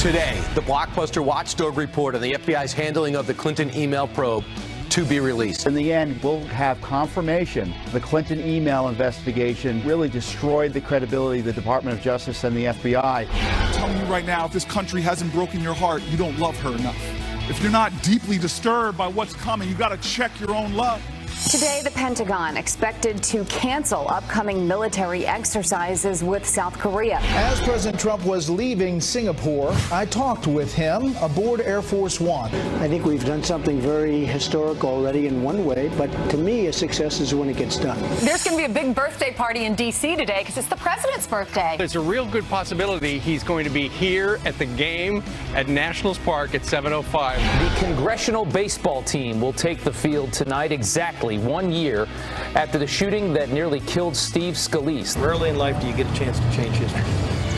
Today, the blockbuster watchdog report on the FBI's handling of the Clinton email probe to be released. In the end, we'll have confirmation the Clinton email investigation really destroyed the credibility of the Department of Justice and the FBI. I'm telling you right now, if this country hasn't broken your heart, you don't love her enough. If you're not deeply disturbed by what's coming, you got to check your own love. Today, the Pentagon expected to cancel upcoming military exercises with South Korea. As President Trump was leaving Singapore, I talked with him aboard Air Force One. I think we've done something very historic already in one way, but to me, a success is when it gets done. There's going to be a big birthday party in D.C. today because it's the president's birthday. There's a real good possibility he's going to be here at the game at Nationals Park at 7:05. The congressional baseball team will take the field tonight exactly 1 year after the shooting that nearly killed Steve Scalise. Rarely in life do you get a chance to change history.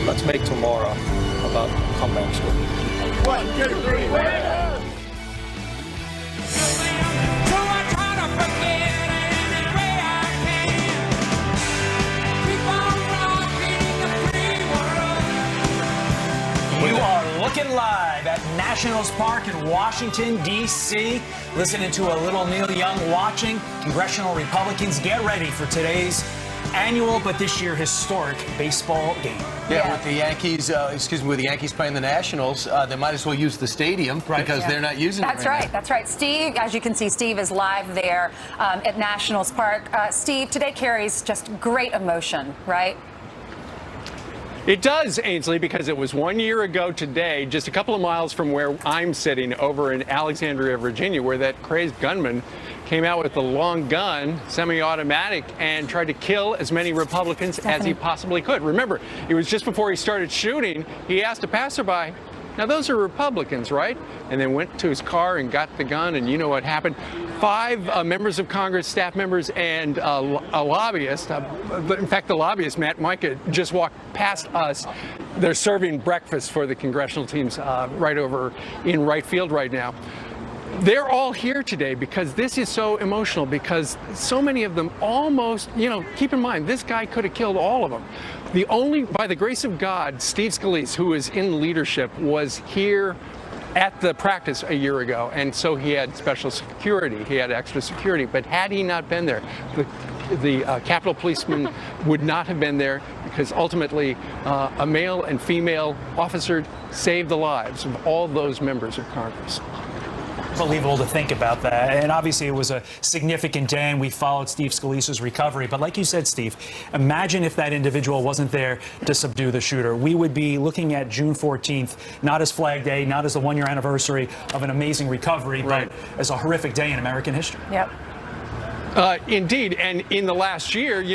Let's make tomorrow about comeback story. 1, 2, 3, win! You are looking live at Nationals Park in Washington, D.C. Listening to a little Neil Young watching. Congressional Republicans get ready for today's annual, but this year historic baseball game. Yeah, with the Yankees, with the Yankees playing the Nationals, they might as well use the stadium because they're not using it right now. That's right. Steve, as you can see, Steve is live there at Nationals Park. Steve, today carries just great emotion, right? It does, Ainsley, because it was 1 year ago today, just a couple of miles from where I'm sitting over in Alexandria, Virginia, where that crazed gunman came out with a long gun, semi-automatic, and tried to kill as many Republicans as he possibly could. Remember, it was just before he started shooting, he asked a passerby, now those are Republicans, right? And then went to his car and got the gun, and you know what happened. 5 members of Congress, staff members, and a lobbyist. In fact, the lobbyist, Matt Micah, just walked past us. They're serving breakfast for the congressional teams right over in right field right now. They're all here today because this is so emotional, because so many of them almost, keep in mind, this guy could have killed all of them. By the grace of God, Steve Scalise, who is in leadership, was here at the practice a year ago, and so he had special security. He had extra security. But had he not been there, the Capitol policeman would not have been there, because ultimately a male and female officer saved the lives of all those members of Congress. Unbelievable to think about that. And obviously it was a significant day, and we followed Steve Scalise's recovery. But like you said, Steve, imagine if that individual wasn't there to subdue the shooter. We would be looking at June 14th, not as Flag Day, not as the 1 year anniversary of an amazing recovery, but as a horrific day in American history. Yep. Indeed, and in the last year,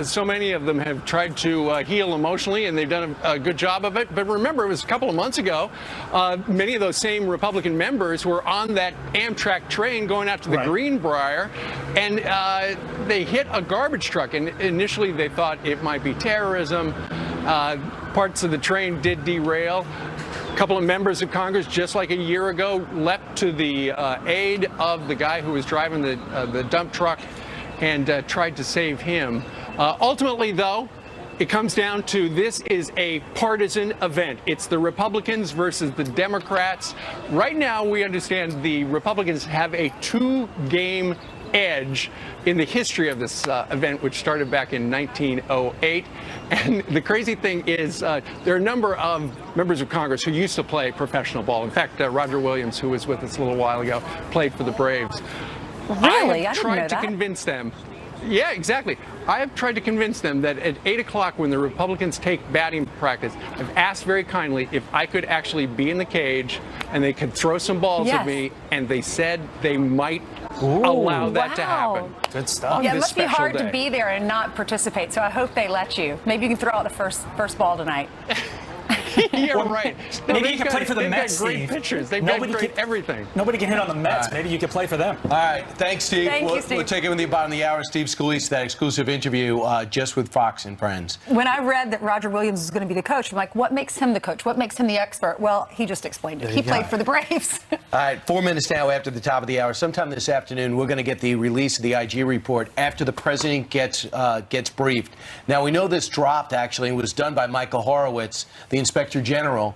so many of them have tried to heal emotionally, and they've done a good job of it. But remember, it was a couple of months ago, many of those same Republican members were on that Amtrak train going out to the Greenbrier, and they hit a garbage truck. And initially, they thought it might be terrorism. Parts of the train did derail. A couple of members of Congress, just like a year ago, leapt to the aid of the guy who was driving the dump truck and tried to save him. Ultimately, though, it comes down to this is a partisan event. It's the Republicans versus the Democrats. Right now, we understand the Republicans have a 2-game edge in the history of this event, which started back in 1908. And the crazy thing is there are a number of members of Congress who used to play professional ball. In fact, Roger Williams, who was with us a little while ago, played for the Braves. Really? I have tried to convince them. Yeah, exactly. I have tried to convince them that at 8 o'clock, when the Republicans take batting practice, I've asked very kindly if I could actually be in the cage and they could throw some balls at me, and they said they might allow that to happen. Good stuff. Yeah, it must be hard to be there and not participate, so I hope they let you. Maybe you can throw out the first ball tonight. Yeah, right. Maybe you can play for the Mets, Steve. Steve. Pitchers. They've got great everything. Nobody can hit on the Mets. Maybe you can play for them. All right. Thanks, Steve. Thank you, Steve. We'll take it in the bottom of the hour. Steve Scalise, that exclusive interview just with Fox and Friends. When I read that Roger Williams was going to be the coach, I'm like, what makes him the coach? What makes him the expert? Well, he just explained it. He played for the Braves. All right, 4 minutes now after the top of the hour. Sometime this afternoon, we're going to get the release of the IG report after the president gets briefed. Now, we know this dropped, actually, and was done by Michael Horowitz, the Inspector General.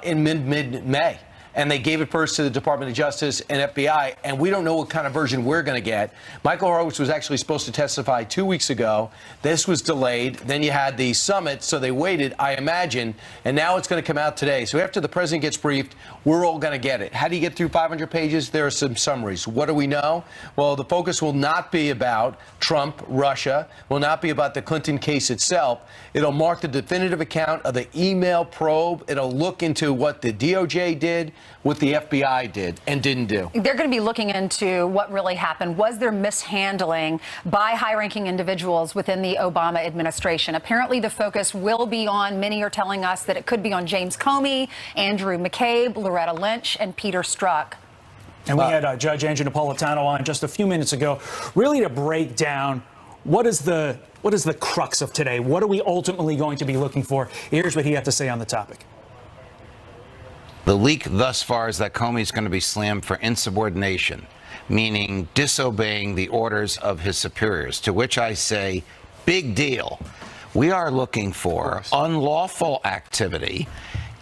in mid-May. And they gave it first to the Department of Justice and FBI, and we don't know what kind of version we're going to get. Michael Horowitz was actually supposed to testify 2 weeks ago. This was delayed. Then you had the summit, so they waited, I imagine, and now it's going to come out today. So after the president gets briefed, we're all going to get it. How do you get through 500 pages? There are some summaries. What do we know? Well, the focus will not be about Trump, Russia, will not be about the Clinton case itself. It'll mark the definitive account of the email probe. It'll look into what the DOJ did, what the FBI did and didn't do. They're going to be looking into what really happened. Was there mishandling by high-ranking individuals within the Obama administration? Apparently, the focus will be on, many are telling us that it could be on James Comey, Andrew McCabe, Loretta Lynch, and Peter Strzok. And we had Judge Andrew Napolitano on just a few minutes ago, really to break down what is the crux of today? What are we ultimately going to be looking for? Here's what he had to say on the topic. The leak thus far is that Comey is going to be slammed for insubordination, meaning disobeying the orders of his superiors, to which I say, big deal. We are looking for unlawful activity,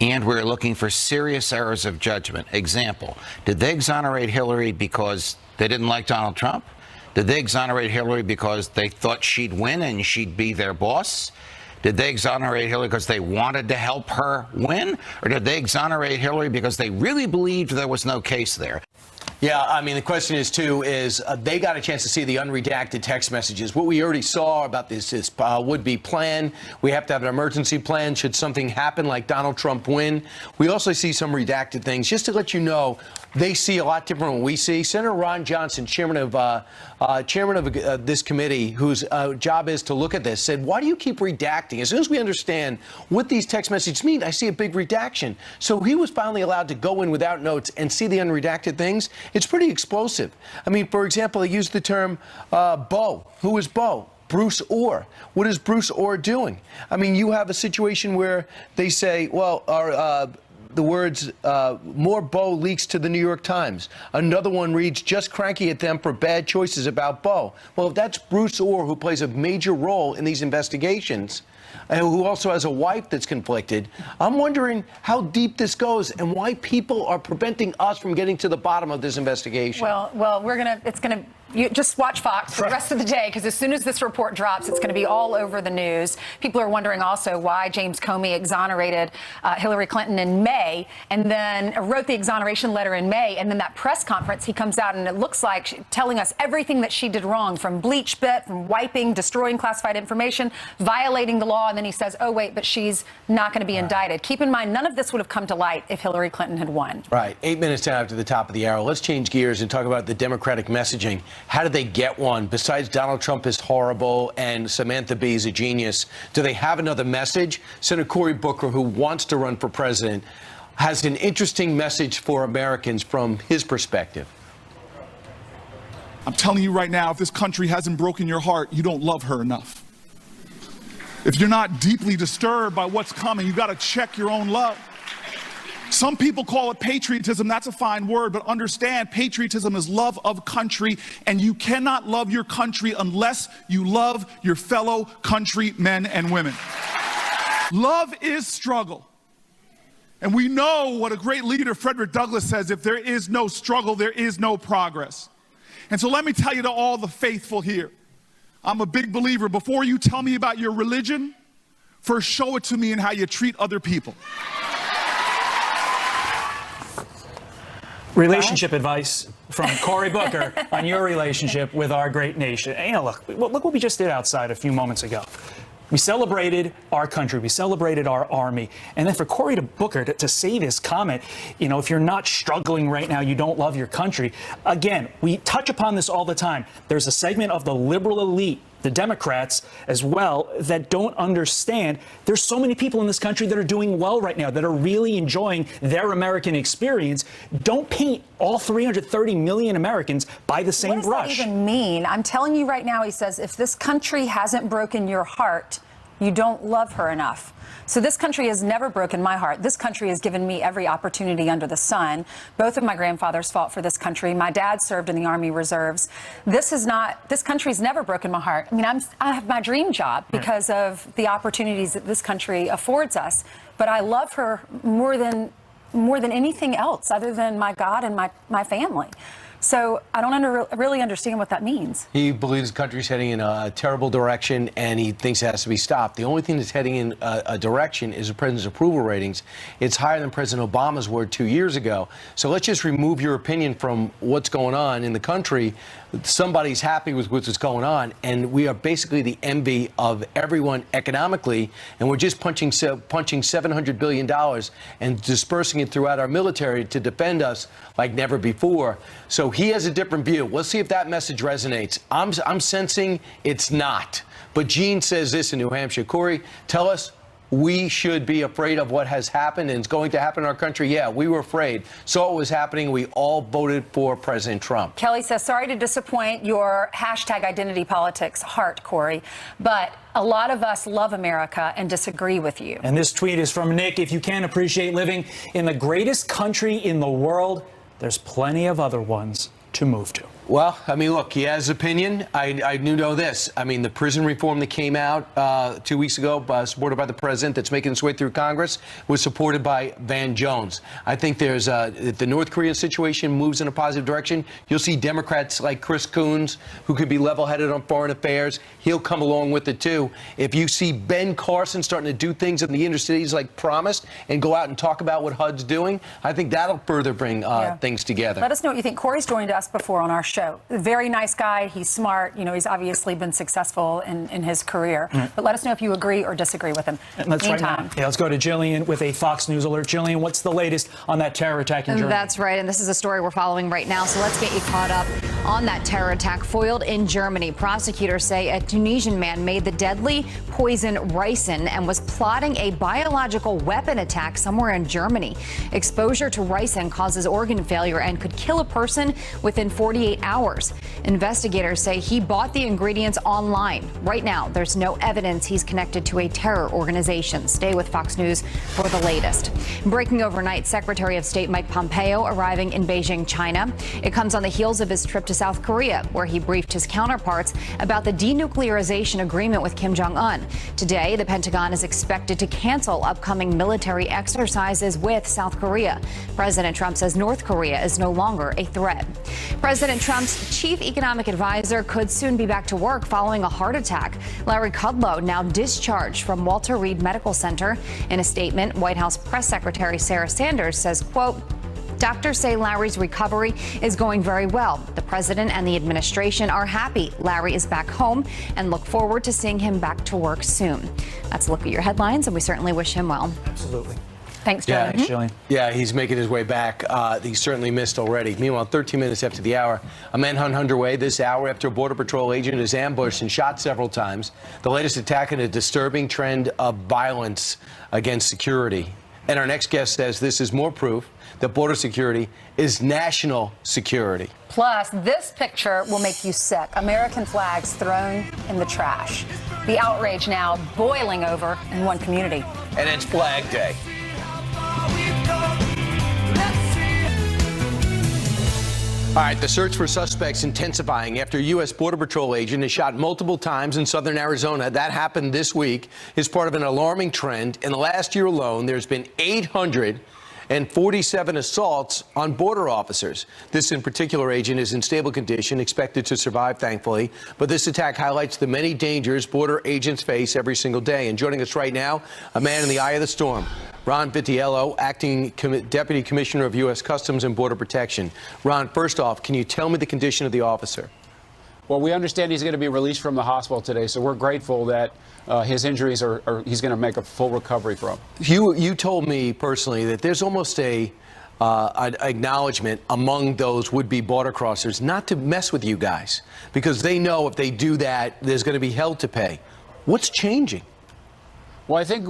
and we're looking for serious errors of judgment. Example, did they exonerate Hillary because they didn't like Donald Trump? Did they exonerate Hillary because they thought she'd win and she'd be their boss? Did they exonerate Hillary because they wanted to help her win? Or did they exonerate Hillary because they really believed there was no case there? Yeah, I mean, the question is, too, is they got a chance to see the unredacted text messages. What we already saw about this would-be plan. We have to have an emergency plan should something happen like Donald Trump win. We also see some redacted things. Just to let you know, they see a lot different than we see. Senator Ron Johnson, chairman of this committee, whose job is to look at this, said, why do you keep redacting? As soon as we understand what these text messages mean, I see a big redaction. So he was finally allowed to go in without notes and see the unredacted things. It's pretty explosive. I mean, for example, they used the term Bo. Who is Bo? Bruce Orr. What is Bruce Orr doing? I mean, you have a situation where they say, well, the words, more Bo leaks to the New York Times. Another one reads, just cranky at them for bad choices about Bo. Well, if that's Bruce Orr, who plays a major role in these investigations, and who also has a wife that's conflicted, I'm wondering how deep this goes and why people are preventing us from getting to the bottom of this investigation. Well, you just watch Fox for the rest of the day, because as soon as this report drops, it's going to be all over the news. People are wondering also why James Comey exonerated Hillary Clinton in May, and then wrote the exoneration letter in May, and then that press conference, he comes out and it looks like telling us everything that she did wrong, from BleachBit, from wiping, destroying classified information, violating the law, and then he says, oh, wait, but she's not going to be indicted. Keep in mind, none of this would have come to light if Hillary Clinton had won. Right. 8 minutes after the top of the hour. Let's change gears and talk about the Democratic messaging. How did they get one? Besides Donald Trump is horrible and Samantha Bee is a genius, do they have another message? Senator Cory Booker, who wants to run for president, has an interesting message for Americans from his perspective. I'm telling you right now, if this country hasn't broken your heart, you don't love her enough. If you're not deeply disturbed by what's coming, you got to check your own love. Some people call it patriotism. That's a fine word, but understand patriotism is love of country, and you cannot love your country unless you love your fellow countrymen and women. Love is struggle. And we know what a great leader, Frederick Douglass, says: if there is no struggle, there is no progress. And so let me tell you to all the faithful here, I'm a big believer. Before you tell me about your religion, first show it to me in how you treat other people. Relationship advice from Cory Booker on your relationship with our great nation. And, look what we just did outside a few moments ago. We celebrated our country. We celebrated our army. And then for Cory Booker to say this comment, if you're not struggling right now, you don't love your country. Again, we touch upon this all the time. There's a segment of the liberal elite, the Democrats as well, that don't understand there's so many people in this country that are doing well right now, that are really enjoying their American experience. Don't paint all 330 million Americans by the same brush. What does that even mean? I'm telling you right now, he says, if this country hasn't broken your heart, you don't love her enough. So this country has never broken my heart. This country has given me every opportunity under the sun. Both of my grandfathers fought for this country. My dad served in the Army Reserves. This country's never broken my heart. I mean, I have my dream job because of the opportunities that this country affords us. but I love her more than anything else other than my God and my family. So I don't really understand what that means. He believes the country's heading in a terrible direction, and he thinks it has to be stopped. The only thing that's heading in a direction is the president's approval ratings. It's higher than President Obama's were 2 years ago. So let's just remove your opinion from what's going on in the country. Somebody's happy with what's going on, and we are basically the envy of everyone economically, and we're just punching $700 billion and dispersing it throughout our military to defend us like never before. So he has a different view. We'll see if that message resonates. I'm sensing it's not. But Gene says this in New Hampshire. Corey, tell us, we should be afraid of what has happened and is going to happen in our country. Yeah, we were afraid. Saw what was happening. We all voted for President Trump. Kelly says, sorry to disappoint your #identity politics heart, Corey, but a lot of us love America and disagree with you. And this tweet is from Nick. If you can't appreciate living in the greatest country in the world, there's plenty of other ones to move to. Well, I mean, look, he has opinion. I do know this. I mean, the prison reform that came out 2 weeks ago, supported by the president, that's making its way through Congress, was supported by Van Jones. I think there's if the North Korean situation moves in a positive direction, you'll see Democrats like Chris Coons, who could be level-headed on foreign affairs. He'll come along with it, too. If you see Ben Carson starting to do things in the inner cities like promised and go out and talk about what HUD's doing, I think that'll further bring things together. Let us know what you think. Corey's joined us before on our show. Very nice guy. He's smart. You know, he's obviously been successful in his career. But let us know if you agree or disagree with him. And let's let's go to Jillian with a Fox News alert. Jillian, what's the latest on that terror attack in Germany? That's right, and this is a story we're following right now. So let's get you caught up on that terror attack foiled in Germany. Prosecutors say a Tunisian man made the deadly poison ricin and was plotting a biological weapon attack somewhere in Germany. Exposure to ricin causes organ failure and could kill a person within 48 hours. Investigators say he bought the ingredients online. Right now, there's no evidence he's connected to a terror organization. Stay with Fox News for the latest. Breaking overnight, Secretary of State Mike Pompeo arriving in Beijing, China. It comes on the heels of his trip to South Korea, where he briefed his counterparts about the denuclearization agreement with Kim Jong-un. Today, the Pentagon is expected to cancel upcoming military exercises with South Korea. President Trump says North Korea is no longer a threat. President Trump's chief economic advisor could soon be back to work following a heart attack. Larry Kudlow now discharged from Walter Reed Medical Center. In a statement, White House Press Secretary Sarah Sanders says, quote, doctors say Larry's recovery is going very well. The president and the administration are happy Larry is back home and look forward to seeing him back to work soon. That's a look at your headlines, and we certainly wish him well. Absolutely. Thanks, Yeah, Jillian. Yeah, he's making his way back. He's certainly missed already. Meanwhile, 13 minutes after the hour, a manhunt underway this hour after a Border Patrol agent is ambushed and shot several times. The latest attack in a disturbing trend of violence against security. And our next guest says this is more proof that border security is national security. Plus, this picture will make you sick. American flags thrown in the trash. The outrage now boiling over in one community. And it's Flag Day. All right, the search for suspects intensifying after a U.S. Border Patrol agent is shot multiple times in southern Arizona. That happened this week as part of an alarming trend. In the last year alone, there's been 847 assaults on border officers. This in particular agent is in stable condition, expected to survive, thankfully. But this attack highlights the many dangers border agents face every single day. And joining us right now, a man in the eye of the storm. Ron Vitiello, Acting Deputy Commissioner of U.S. Customs and Border Protection. Ron, first off, can you tell me the condition of the officer? Well, we understand he's going to be released from the hospital today, so we're grateful that his injuries he's going to make a full recovery from. You told me personally that there's almost an acknowledgement among those would-be border crossers not to mess with you guys because they know if they do that, there's going to be hell to pay. What's changing? Well, I think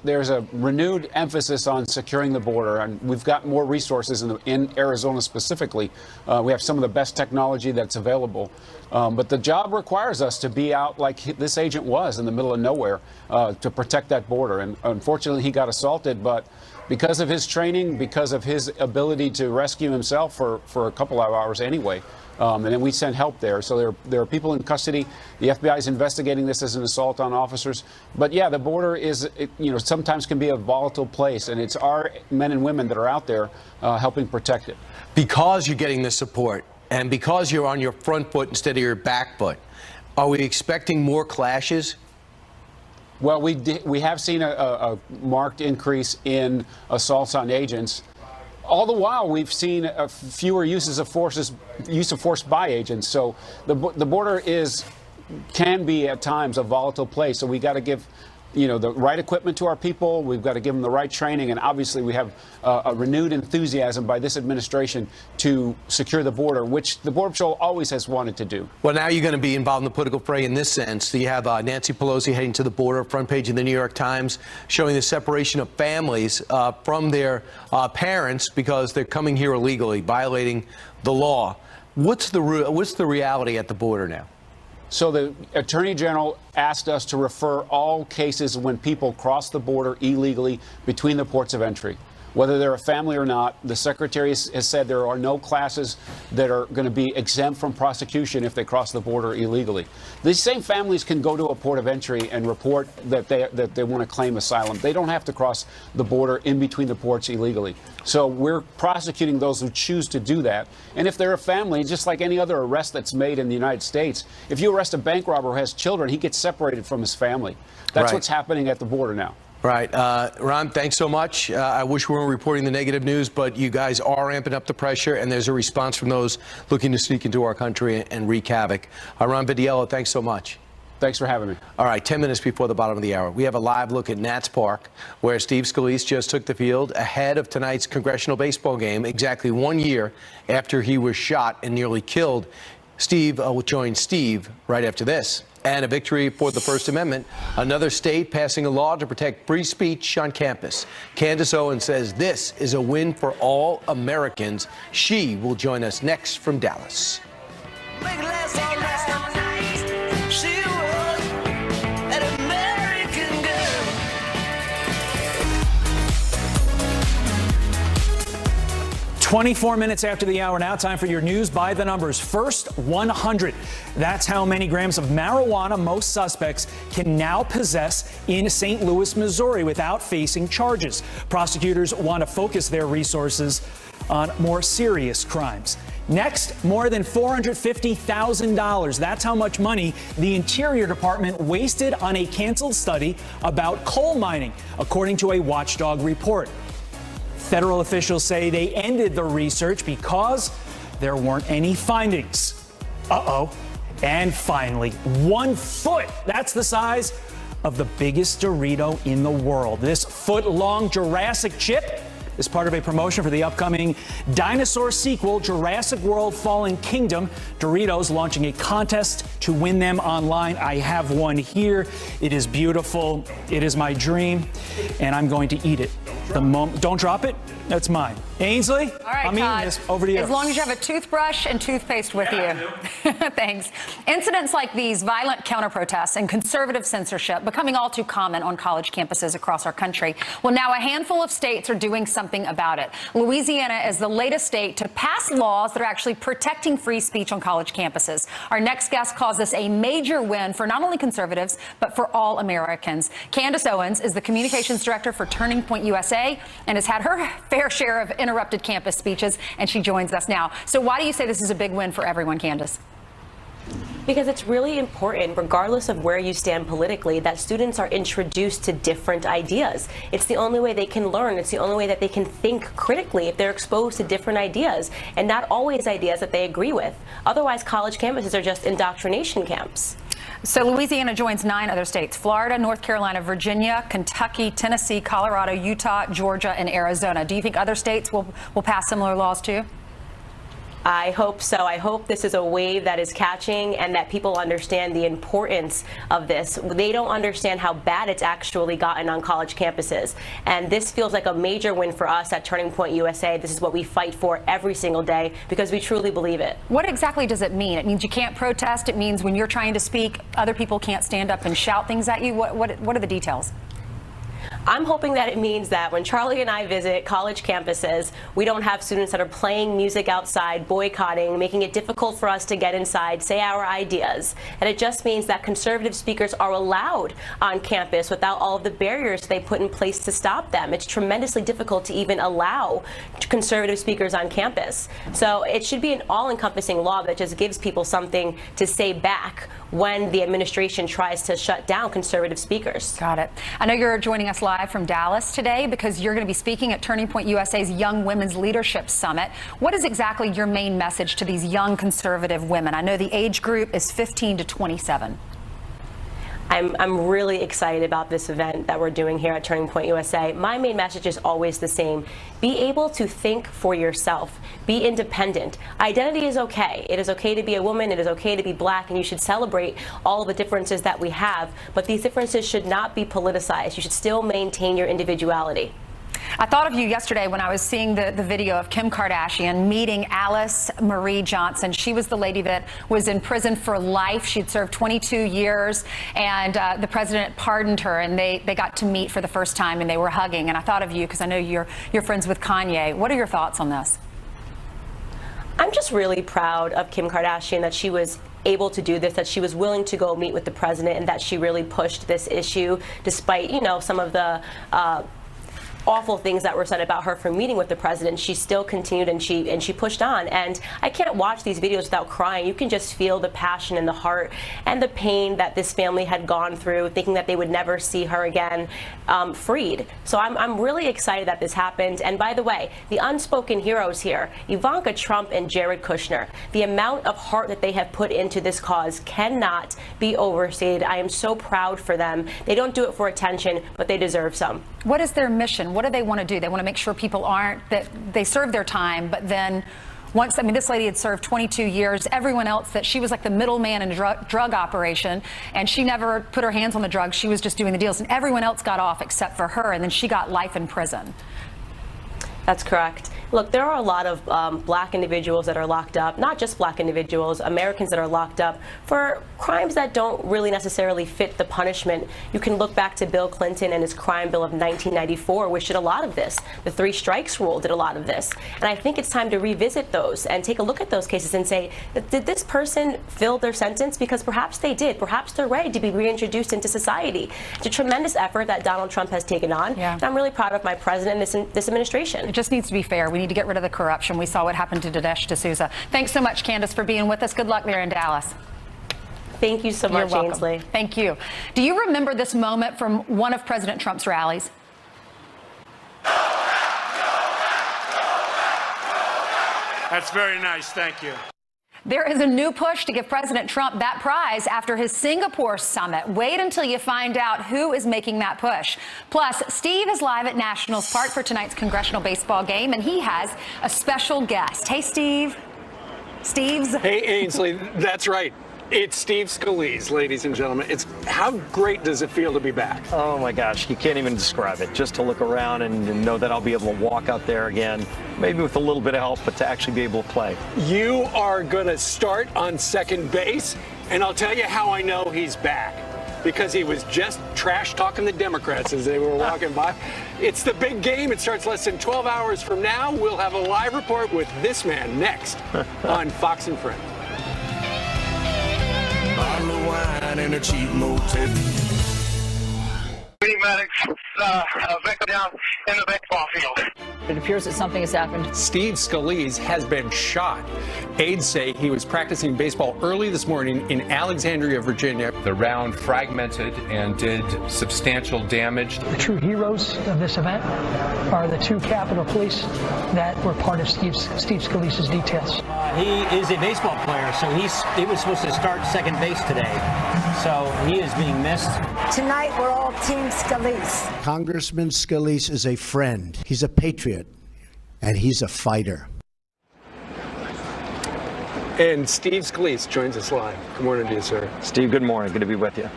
there's a renewed emphasis on securing the border, and we've got more resources in Arizona specifically. We have some of the best technology that's available, but the job requires us to be out like this agent was in the middle of nowhere to protect that border. And unfortunately, he got assaulted, but because of his training, because of his ability to rescue himself for a couple of hours anyway. And then we sent help there. So there are people in custody. The FBI is investigating this as an assault on officers. But yeah, the border is, sometimes can be a volatile place, and it's our men and women that are out there helping protect it. Because you're getting the support and because you're on your front foot instead of your back foot, are we expecting more clashes? Well, we have seen a marked increase in assaults on agents. All the while, we've seen fewer use of force by agents. So the border can be at times a volatile place. So we got to give, the right equipment to our people. We've got to give them the right training, and obviously we have a renewed enthusiasm by this administration to secure the border, which the Border Patrol always has wanted to do. Well, now you're going to be involved in the political fray in this sense. You have Nancy Pelosi heading to the border, front page of the New York Times, showing the separation of families from their parents because they're coming here illegally, violating the law. What's the reality at the border now? So the Attorney General asked us to refer all cases when people cross the border illegally between the ports of entry. Whether they're a family or not, the Secretary has said there are no classes that are going to be exempt from prosecution if they cross the border illegally. These same families can go to a port of entry and report that they want to claim asylum. They don't have to cross the border in between the ports illegally. So we're prosecuting those who choose to do that. And if they're a family, just like any other arrest that's made in the United States, if you arrest a bank robber who has children, he gets separated from his family. That's what's happening at the border now. Right. Ron, thanks so much. I wish we weren't reporting the negative news, but you guys are ramping up the pressure, and there's a response from those looking to sneak into our country and wreak havoc. Ron Vitiello, thanks so much. Thanks for having me. All right, 10 minutes before the bottom of the hour, we have a live look at Nats Park, where Steve Scalise just took the field ahead of tonight's congressional baseball game, exactly 1 year after he was shot and nearly killed. Steve will join Steve right after this. And a victory for the First Amendment. Another state passing a law to protect free speech on campus. Candace Owens says this is a win for all Americans. She will join us next from Dallas. 24 minutes after the hour now, time for your news by the numbers. First 100. That's how many grams of marijuana most suspects can now possess in St. Louis, Missouri without facing charges. Prosecutors want to focus their resources on more serious crimes. Next, more than $450,000. That's how much money the Interior Department wasted on a canceled study about coal mining, according to a Watchdog report. Federal officials say they ended the research because there weren't any findings. Uh-oh. And finally, 1 foot. That's the size of the biggest Dorito in the world. This foot-long Jurassic chip is part of a promotion for the upcoming dinosaur sequel, Jurassic World Fallen Kingdom. Doritos launching a contest to win them online. I have one here. It is beautiful. It is my dream, and I'm going to eat it. Don't drop it. That's mine. Ainsley, all right, I'm eating this. Over to you. As long as you have a toothbrush and toothpaste with you. Thanks. Incidents like these, violent counter-protests and conservative censorship, becoming all too common on college campuses across our country. Well, now a handful of states are doing something about it. Louisiana is the latest state to pass laws that are actually protecting free speech on college campuses. Our next guest calls this a major win for not only conservatives, but for all Americans. Candace Owens is the communications director for Turning Point USA and has had her fair share of interrupted campus speeches, and she joins us now. So why do you say this is a big win for everyone, Candace? Because it's really important, regardless of where you stand politically, that students are introduced to different ideas. It's the only way they can learn. It's the only way that they can think critically if they're exposed to different ideas, and not always ideas that they agree with. Otherwise, college campuses are just indoctrination camps. So Louisiana joins 9 other states: Florida, North Carolina, Virginia, Kentucky, Tennessee, Colorado, Utah, Georgia, and Arizona. Do you think other states will pass similar laws too? I hope so. I hope this is a wave that is catching and that people understand the importance of this. They don't understand how bad it's actually gotten on college campuses. And this feels like a major win for us at Turning Point USA. This is what we fight for every single day because we truly believe it. What exactly does it mean? It means you can't protest. It means when you're trying to speak, other people can't stand up and shout things at you. What are the details? I'm hoping that it means that when Charlie and I visit college campuses, we don't have students that are playing music outside, boycotting, making it difficult for us to get inside, say our ideas. And it just means that conservative speakers are allowed on campus without all of the barriers they put in place to stop them. It's tremendously difficult to even allow conservative speakers on campus. So it should be an all-encompassing law that just gives people something to say back when the administration tries to shut down conservative speakers. Got it. I know you're joining us live from Dallas today because you're going to be speaking at Turning Point USA's Young Women's Leadership Summit. What is exactly your main message to these young conservative women? I know the age group is 15 to 27. I'm really excited about this event that we're doing here at Turning Point USA. My main message is always the same. Be able to think for yourself. Be independent. Identity is okay. It is okay to be a woman. It is okay to be black, and you should celebrate all of the differences that we have. But these differences should not be politicized. You should still maintain your individuality. I thought of you yesterday when I was seeing the video of Kim Kardashian meeting Alice Marie Johnson. She was the lady that was in prison for life. She'd served 22 years, and the president pardoned her, and they got to meet for the first time, and they were hugging. And I thought of you because I know you're friends with Kanye. What are your thoughts on this? I'm just really proud of Kim Kardashian that she was able to do this, that she was willing to go meet with the president, and that she really pushed this issue despite, you know, some of the awful things that were said about her for meeting with the president. She still continued, and she pushed on. And I can't watch these videos without crying. You can just feel the passion and the heart and the pain that this family had gone through, thinking that they would never see her again freed. So I'm really excited that this happened. And by the way, the unspoken heroes here, Ivanka Trump and Jared Kushner, the amount of heart that they have put into this cause cannot be overstated. I am so proud for them. They don't do it for attention, but they deserve some. What is their mission? What do they want to do? They want to make sure people that they serve their time, but then once, I mean, this lady had served 22 years. Everyone else, that she was like the middleman in a drug operation, and she never put her hands on the drugs. She was just doing the deals, and everyone else got off except for her, and then she got life in prison. That's correct. Look, there are a lot of black individuals that are locked up, not just black individuals, Americans that are locked up for crimes that don't really necessarily fit the punishment. You can look back to Bill Clinton and his crime bill of 1994, which did a lot of this. The 3 strikes rule did a lot of this. And I think it's time to revisit those and take a look at those cases and say, did this person fill their sentence? Because perhaps they did. Perhaps they're ready to be reintroduced into society. It's a tremendous effort that Donald Trump has taken on. Yeah. And I'm really proud of my president and this administration. It just needs to be fair. We need to get rid of the corruption. We saw what happened to Dinesh D'Souza. Thanks so much, Candace, for being with us. Good luck there in Dallas. Thank you so much, Ainsley. Thank you. Do you remember this moment from one of President Trump's rallies? That's very nice. Thank you. There is a new push to give President Trump that prize after his Singapore summit. Wait until you find out who is making that push. Plus, Steve is live at Nationals Park for tonight's congressional baseball game, and he has a special guest. Hey, Steve. Steve's. Hey, Ainsley. That's right. It's Steve Scalise, ladies and gentlemen. How great does it feel to be back? Oh my gosh, you can't even describe it. Just to look around and know that I'll be able to walk out there again, maybe with a little bit of help, but to actually be able to play. You are going to start on second base, and I'll tell you how I know he's back. Because he was just trash talking the Democrats as they were walking by. It's the big game. It starts less than 12 hours from now. We'll have a live report with this man next on Fox and Friends. Bottle of wine and a cheap motel. Medics, victim down in the baseball field. It appears that something has happened. Steve Scalise has been shot. Aides say he was practicing baseball early this morning in Alexandria, Virginia. The round fragmented and did substantial damage. The true heroes of this event are the 2 Capitol Police that were part of Steve Scalise's details. He is a baseball player, so he was supposed to start second base today. So he is being missed. Tonight we're all Team Scalise. Congressman Scalise is a friend. He's a patriot, and he's a fighter. And Steve Scalise joins us live. Good morning to you, sir. Steve, good morning. Good to be with you.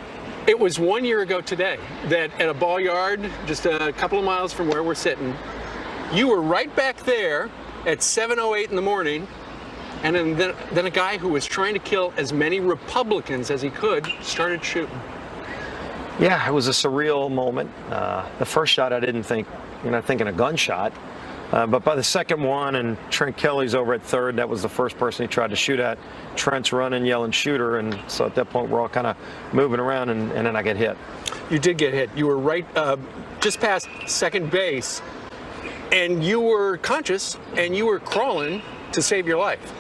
It was 1 year ago today that at a ball yard, just a couple of miles from where we're sitting, you were right back there at 7:08 in the morning, and then a guy who was trying to kill as many Republicans as he could started shooting. Yeah, it was a surreal moment. The first shot, I didn't think, thinking a gunshot. But by the second one, and Trent Kelly's over at third, that was the first person he tried to shoot at. Trent's running, yelling, shooter. And so at that point, we're all kind of moving around, and then I get hit. You did get hit. You were right just past second base, and you were conscious, and you were crawling to save your life.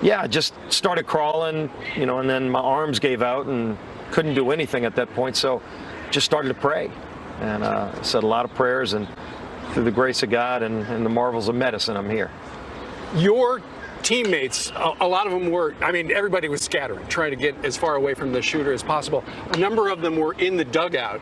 Yeah, I just started crawling, and then my arms gave out and couldn't do anything at that point. So just started to pray, and said a lot of prayers, and through the grace of God and the marvels of medicine, I'm here. Your teammates, a lot of them were, everybody was scattering, trying to get as far away from the shooter as possible. A number of them were in the dugout,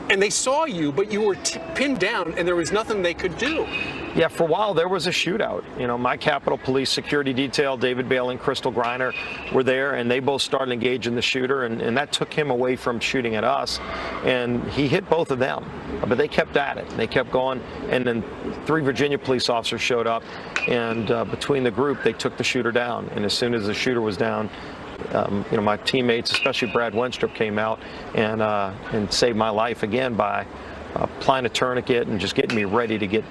and they saw you, but you were pinned down, and there was nothing they could do. Yeah, for a while there was a shootout. My Capitol Police security detail, David Bailey and Crystal Griner, were there, and they both started engaging the shooter, and that took him away from shooting at us, and he hit both of them. But they kept at it. They kept going, and then 3 Virginia police officers showed up, and between the group, they took the shooter down. And as soon as the shooter was down, my teammates, especially Brad Wenstrup, came out and saved my life again by applying a tourniquet and just getting me ready to get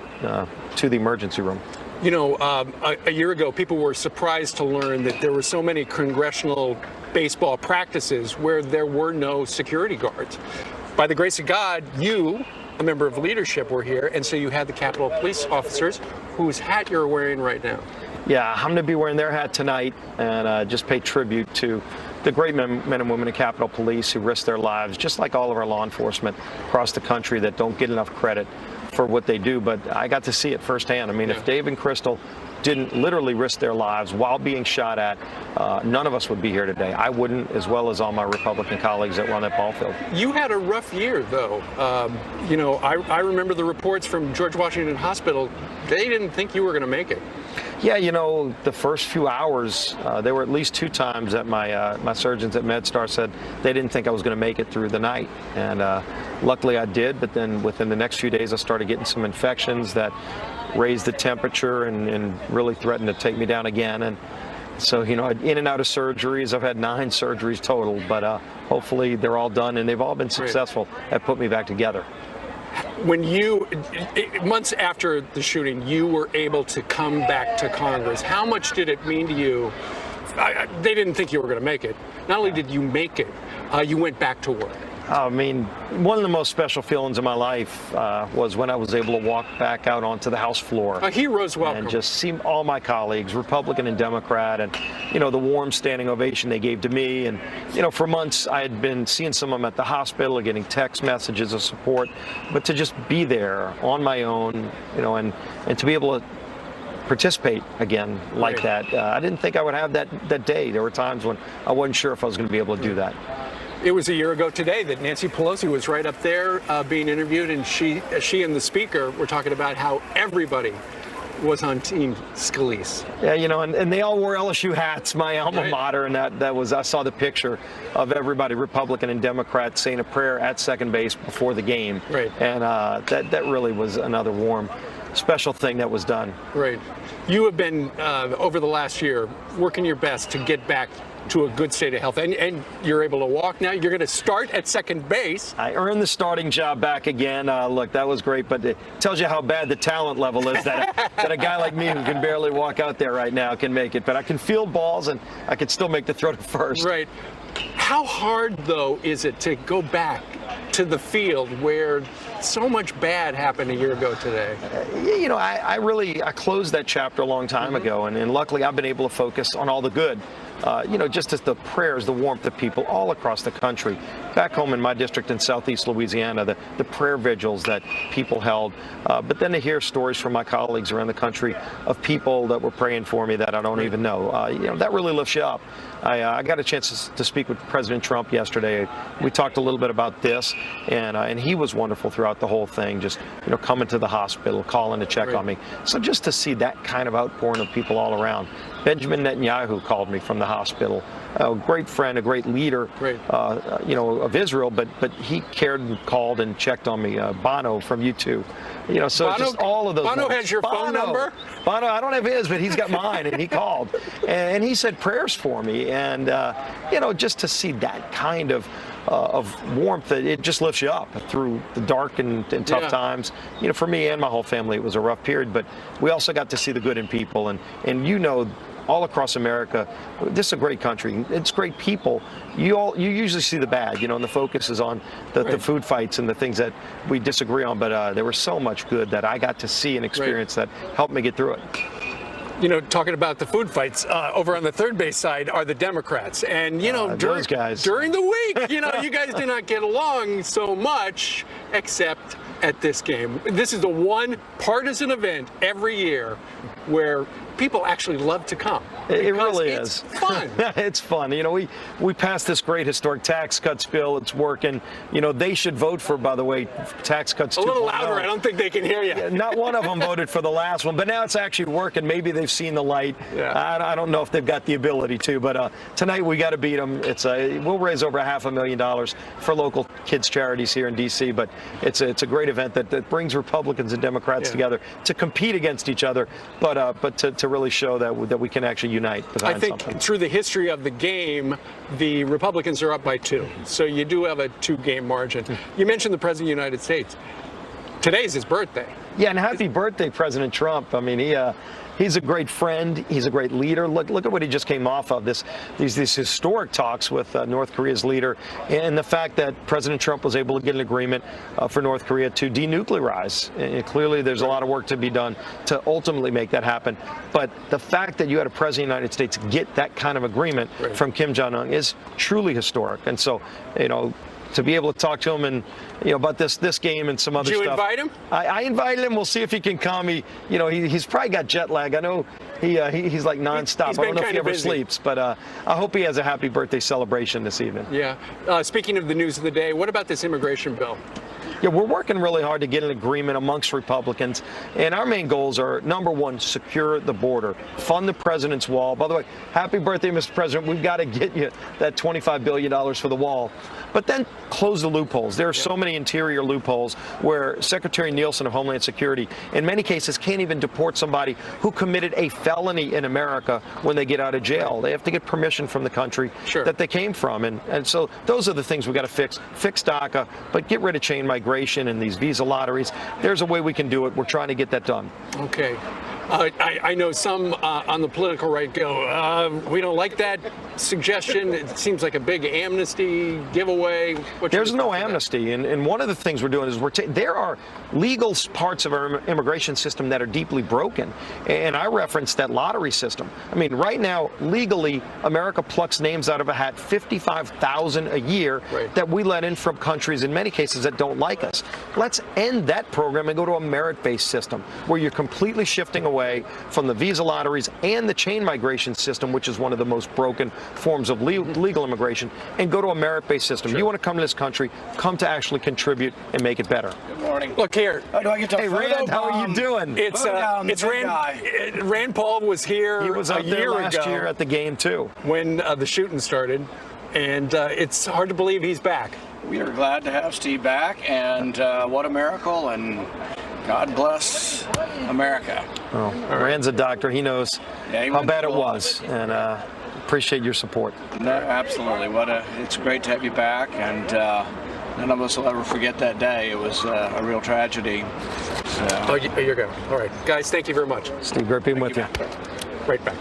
to the emergency room. A year ago, people were surprised to learn that there were so many congressional baseball practices where there were no security guards. By the grace of God, you, a member of leadership, were here, and so you had the Capitol Police officers whose hat you're wearing right now. Yeah, I'm going to be wearing their hat tonight and just pay tribute to the great men and women of Capitol Police who risk their lives, just like all of our law enforcement across the country that don't get enough credit for what they do. But I got to see it firsthand. If Dave and Crystal didn't literally risk their lives while being shot at, none of us would be here today. I wouldn't, as well as all my Republican colleagues that run that ball field. You had a rough year, though. I remember the reports from George Washington Hospital. They didn't think you were going to make it. Yeah, the first few hours, there were at least 2 times that my surgeons at MedStar said they didn't think I was going to make it through the night. And luckily I did, but then within the next few days I started getting some infections that raised the temperature and really threatened to take me down again. And so, in and out of surgeries. I've had 9 surgeries total, but hopefully they're all done, and they've all been successful at putting me back together. When months after the shooting, you were able to come back to Congress. How much did it mean to you? They didn't think you were going to make it. Not only did you make it, you went back to work. One of the most special feelings of my life was when I was able to walk back out onto the House floor. A hero's welcome. And just see all my colleagues, Republican and Democrat, and, the warm standing ovation they gave to me. And, for months I had been seeing some of them at the hospital, getting text messages of support. But to just be there on my own, and to be able to participate again like that, I didn't think I would have that day. There were times when I wasn't sure if I was going to be able to do that. It was a year ago today that Nancy Pelosi was right up there being interviewed, and she and the speaker were talking about how everybody was on Team Scalise. Yeah, and they all wore LSU hats, my alma mater, and that was, I saw the picture of everybody, Republican and Democrat, saying a prayer at second base before the game. Right. And that really was another warm, special thing that was done. Right. You have been, over the last year, working your best to get back to a good state of health, and you're able to walk now. You're going to start at second base. I earned the starting job back again. Look, that was great, but it tells you how bad the talent level is that a guy like me who can barely walk out there right now can make it. But I can field balls, and I can still make the throw to first. Right. How hard, though, is it to go back to the field where so much bad happened a year ago today? I closed that chapter a long time ago, and luckily I've been able to focus on all the good. Just as the prayers, the warmth of people all across the country. Back home in my district in southeast Louisiana, the prayer vigils that people held. But then to hear stories from my colleagues around the country of people that were praying for me that I don't even know. That really lifts you up. I got a chance to speak with President Trump yesterday. We talked a little bit about this, and he was wonderful throughout the whole thing, just coming to the hospital, calling to check on me. So just to see that kind of outpouring of people all around. Benjamin Netanyahu called me from the hospital. A great friend, a great leader, of Israel, but he cared and called and checked on me. Bono from U2. So Bono, just all of those. Bono has your phone number? Bono, I don't have his, but he's got mine, and he called. And he said prayers for me. And, just to see that kind of warmth that it just lifts you up through the dark and tough times. You know, for me and my whole family, it was a rough period, but we also got to see the good in people. And you know, all across America, this is a great country. It's great people. You usually see the bad, you know, and the focus is on the food fights and the things that we disagree on. But there was so much good that I got to see and experience that helped me get through it. You know, talking about the food fights, over on the third base side are the Democrats. And, you know, those guys. During the week, you know, you guys do not get along so much, except at this game. This is the one partisan event every year where people actually love to come. It really is. It's fun. It's fun. You know, we passed this great historic tax cuts bill. It's working. You know, they should vote for, by the way, tax cuts 2.0. A little louder. I don't think they can hear you. Yeah, not one of them voted for the last one, but now it's actually working. Maybe they've seen the light. Yeah. I don't know if they've got the ability to, but tonight we got to beat them. We'll raise over $500,000 for local kids charities here in D.C., but it's a great event that brings Republicans and Democrats together to compete against each other, but to really show that we can actually unite behind something. I think through the history of the game, the Republicans are up by 2. So you do have a 2-game margin. You mentioned the President of the United States. Today's his birthday. Yeah, and happy birthday, President Trump. I mean, he's a great friend. He's a great leader. Look at what he just came off of, these historic talks with North Korea's leader, and the fact that President Trump was able to get an agreement for North Korea to denuclearize. And clearly, there's a lot of work to be done to ultimately make that happen. But the fact that you had a President of the United States get that kind of agreement from Kim Jong-un is truly historic. And so, you know, to be able to talk to him and, you know, about this game and some other stuff. Did you invite him? I invited him. We'll see if he can come. He's probably got jet lag. I know he's like nonstop. I don't know if he ever sleeps, but I hope he has a happy birthday celebration this evening. Yeah. Speaking of the news of the day, what about this immigration bill? Yeah, we're working really hard to get an agreement amongst Republicans, and our main goals are, number one, secure the border, fund the president's wall. By the way, happy birthday, Mr. President. We've got to get you that $25 billion for the wall. But then close the loopholes. There are so many interior loopholes where Secretary Nielsen of Homeland Security, in many cases, can't even deport somebody who committed a felony in America when they get out of jail. They have to get permission from the country that they came from. And so those are the things we've got to fix. Fix DACA, but get rid of chain migration and these visa lotteries. There's a way we can do it. We're trying to get that done. Okay. I know some on the political right go, we don't like that suggestion. It seems like a big amnesty giveaway. There's no amnesty. And one of the things we're doing is there are legal parts of our immigration system that are deeply broken. And I referenced that lottery system. I mean, right now, legally, America plucks names out of a hat, 55,000 a year that we let in from countries, in many cases, that don't like us. Let's end that program and go to a merit-based system where you're completely shifting away from the visa lotteries and the chain migration system, which is one of the most broken forms of legal immigration, and go to a merit-based system. You want to come to this country, come to actually contribute and make it better. Good morning. Look here. Do I get to Hey, Rand, how are you doing? It's Rand Paul was here He was a out there year last ago year at the game, too. when the shooting started, and it's hard to believe he's back. We are glad to have Steve back, and what a miracle, and God bless America. Oh, Rand's a doctor. He knows how bad it was, and appreciate your support. No, absolutely. It's great to have you back, and none of us will ever forget that day. It was a real tragedy. So. Oh, you're good. All right. Guys, thank you very much. Steve, great being with you. Right back.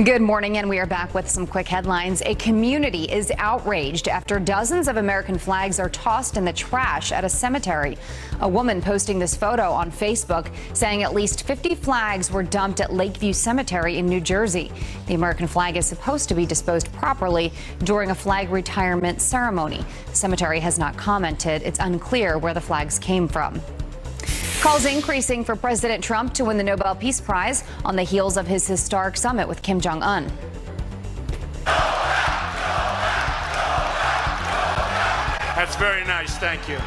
Good morning, and we are back with some quick headlines. A community is outraged after dozens of American flags are tossed in the trash at a cemetery. A woman posting this photo on Facebook saying at least 50 flags were dumped at Lakeview Cemetery in New Jersey. The American flag is supposed to be disposed properly during a flag retirement ceremony. The cemetery has not commented. It's unclear where the flags came from. Calls increasing for President Trump to win the Nobel Peace Prize on the heels of his historic summit with Kim Jong-un. That's very nice. Thank you.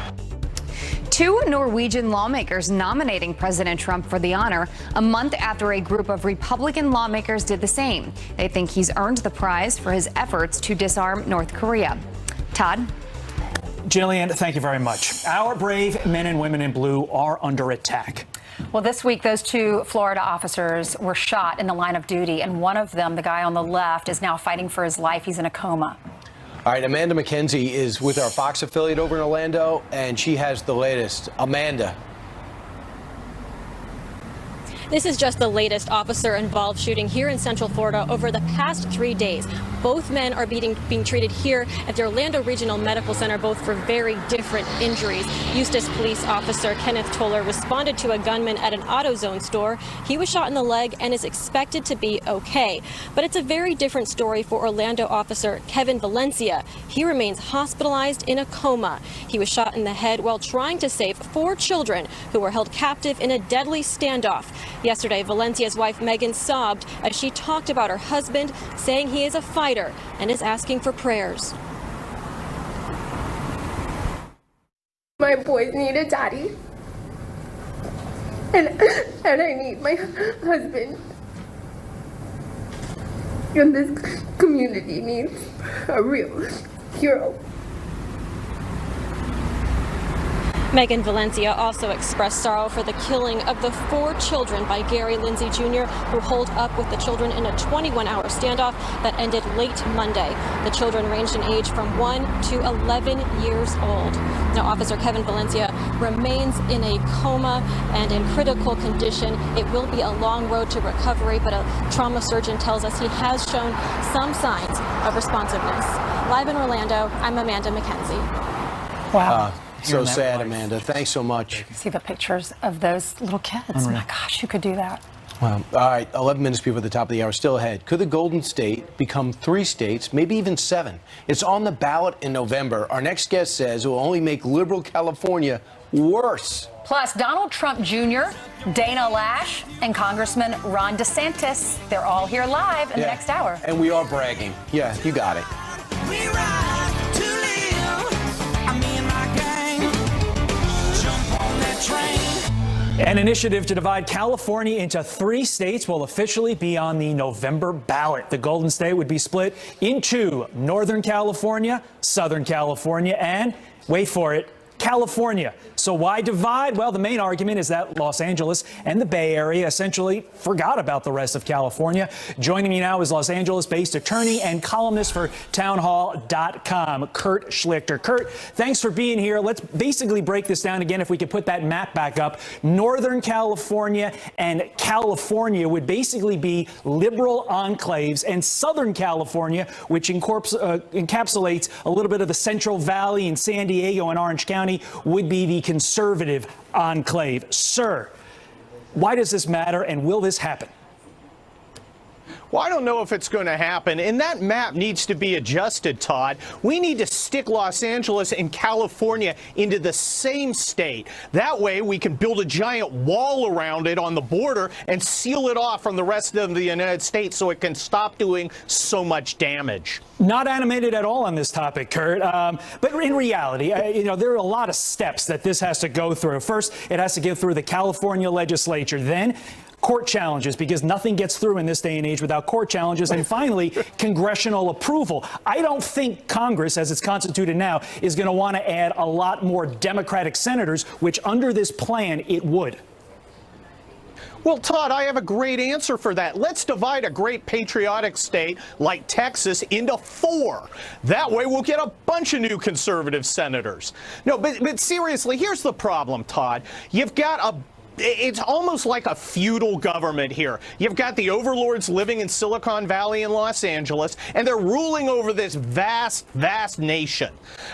Two Norwegian lawmakers nominating President Trump for the honor a month after a group of Republican lawmakers did the same. They think he's earned the prize for his efforts to disarm North Korea. Todd? Jillian, thank you very much. Our brave men and women in blue are under attack. Well, this week, those 2 Florida officers were shot in the line of duty, and one of them, the guy on the left, is now fighting for his life. He's in a coma. All right, Amanda McKenzie is with our Fox affiliate over in Orlando, and she has the latest. Amanda. This is just the latest officer-involved shooting here in Central Florida over the past 3 days. Both men are being treated here at the Orlando Regional Medical Center, both for very different injuries. Eustis Police Officer Kenneth Toller responded to a gunman at an AutoZone store. He was shot in the leg and is expected to be okay. But it's a very different story for Orlando officer Kevin Valencia. He remains hospitalized in a coma. He was shot in the head while trying to save 4 children who were held captive in a deadly standoff. Yesterday, Valencia's wife Megan sobbed as she talked about her husband, saying he is a fighter and is asking for prayers. My boys need a daddy, and I need my husband. And this community needs a real hero. Megan Valencia also expressed sorrow for the killing of the 4 children by Gary Lindsay Jr., who holed up with the children in a 21-hour standoff that ended late Monday. The children ranged in age from 1 to 11 years old. Now, Officer Kevin Valencia remains in a coma and in critical condition. It will be a long road to recovery, but a trauma surgeon tells us he has shown some signs of responsiveness. Live in Orlando, I'm Amanda McKenzie. Wow. So sad, Amanda. Thanks so much. See the pictures of those little kids. Oh my gosh, who could do that? Wow. All right, 11 minutes before the top of the hour, still ahead. Could the Golden State become 3 states, maybe even 7? It's on the ballot in November. Our next guest says it will only make liberal California worse. Plus, Donald Trump Jr., Dana Lash, and Congressman Ron DeSantis. They're all here live in the next hour. And we are bragging. Yeah, you got it. An initiative to divide California into 3 states will officially be on the November ballot. The Golden State would be split into Northern California, Southern California, and, wait for it, California. So why divide? Well, the main argument is that Los Angeles and the Bay Area essentially forgot about the rest of California. Joining me now is Los Angeles-based attorney and columnist for townhall.com, Kurt Schlichter. Kurt, thanks for being here. Let's basically break this down again. If we could put that map back up. Northern California and California would basically be liberal enclaves, and Southern California, which encapsulates a little bit of the Central Valley in San Diego and Orange County, would be the conservative enclave. Sir, why does this matter, and will this happen? Well, I don't know if it's going to happen, and that map needs to be adjusted, Todd. We need to stick Los Angeles and California into the same state. That way, we can build a giant wall around it on the border and seal it off from the rest of the United States so it can stop doing so much damage. Not animated at all on this topic, Kurt. But in reality, there are a lot of steps that this has to go through. First, it has to get through the California legislature. Then, court challenges, because nothing gets through in this day and age without court challenges. And finally, congressional approval. I don't think Congress, as it's constituted now, is going to want to add a lot more Democratic senators, which under this plan, it would. Well, Todd, I have a great answer for that. Let's divide a great patriotic state like Texas into 4. That way we'll get a bunch of new conservative senators. No, but seriously, here's the problem, Todd. You've got it's almost like a feudal government here. You've got the overlords living in Silicon Valley and Los Angeles, and they're ruling over this vast, vast nation.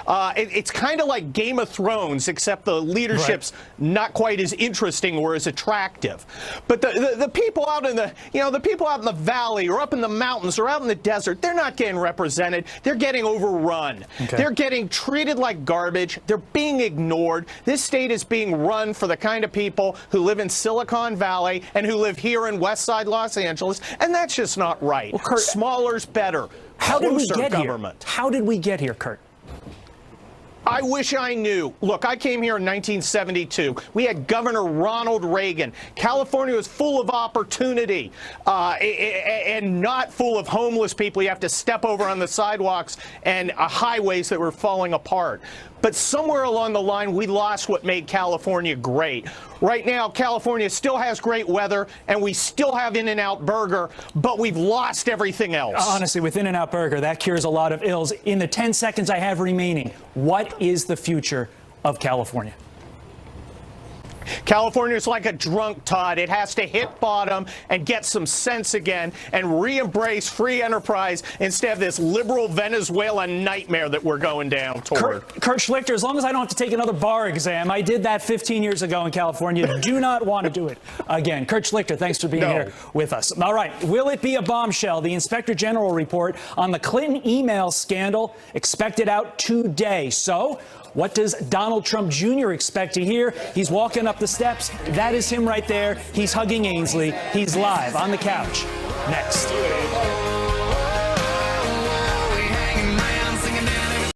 It's kind of like Game of Thrones, except the leadership's not quite as interesting or as attractive. But the people out in the people out in the valley or up in the mountains or out in the desert, they're not getting represented. They're getting overrun. Okay. They're getting treated like garbage. They're being ignored. This state is being run for the kind of people who live in Silicon Valley and who live here in West Side Los Angeles, and that's just not right. Well, Kurt, smaller's better. How did we get government. Here? How did we get here, Kurt? I wish I knew. Look, I came here in 1972. We had Governor Ronald Reagan. California was full of opportunity and not full of homeless people you have to step over on the sidewalks and highways that were falling apart. but somewhere along the line, we lost what made California great. Right now, California still has great weather, and we still have In-N-Out Burger, but we've lost everything else. Honestly, with In-N-Out Burger, that cures a lot of ills. In the 10 seconds I have remaining, what is the future of California? California is like a drunk, Todd. It has to hit bottom and get some sense again and re-embrace free enterprise instead of this liberal Venezuela nightmare that we're going down toward. Kurt Schlichter, as long as I don't have to take another bar exam, I did that 15 years ago in California. Do not want to do it again. Kurt Schlichter, thanks for being here with us. All right, will it be a bombshell? The Inspector General report on the Clinton email scandal expected out today. So, what does Donald Trump Jr. expect to hear? He's walking up the steps. That is him right there. He's hugging Ainsley. He's live on the couch. Next.